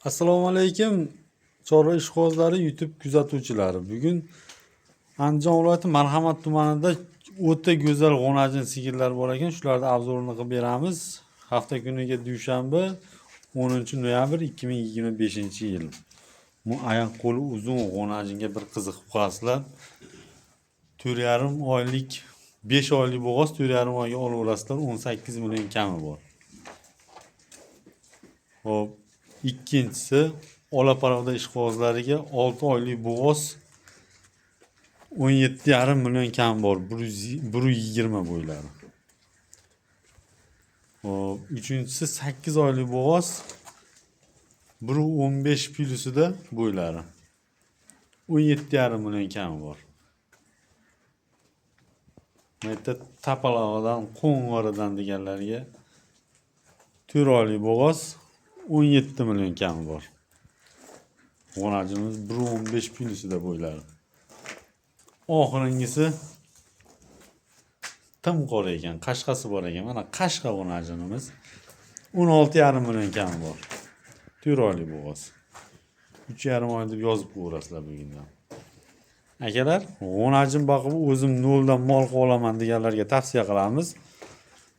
Assalomu alaykum. Chorva ishqibozlari YouTube kuzatuvchilari. Bugun Andijon viloyati Marhamat tumanida o'ta go'zal g'unajin sigirlar bor ekan. Shularni obzorini qilib beramiz. Hafta kuniga dushanba 10 noyabr 2025-yil. Bu oyoq qo'li uzun g'unajinga bir qiziqib qolasizlar. 4,5 oylik 5 oylik bo'g'oz 4,5 oyga olaverasizlar. 18 million kami bor. Hop, ikkinchisi Olaparavda ishqibozlariga 6 oylik bo'g'oz 17,5 million kam bor. 120 bo'ylari. Hop, uchinchisi 8 oylik bo'g'oz 115 plyusida bo'ylari. 17,5 million kami bor. Meta tapalog'idan, qo'ng'oridan deganlarga 4 oylik bo'g'oz 17 million kami bor. G'unajimiz 115 plyusida bo'ylari. Oxiringisi tim qora ekan, qashqasi bor ekan. Mana qashqa g'unajimiz 16,5 million kami bor. 4 oylik bo'g'oz. 3,5 oy deb yozib qo'yasizlar bugundan. Akalar, g'unajin boqib o'zim noldan mol qilib olaman deganlarga tavsiya qilamiz.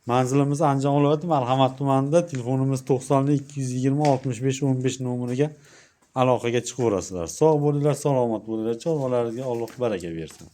Manzilimiz Andijon viloyati Marhamat tumanida, telefonimiz 90 220 65 15 nomeriga aloqaga chiqaverasizlar. Sog' bo'linglar, salomat bo'linglar. Chorvalaringizga Alloh baraka bersin.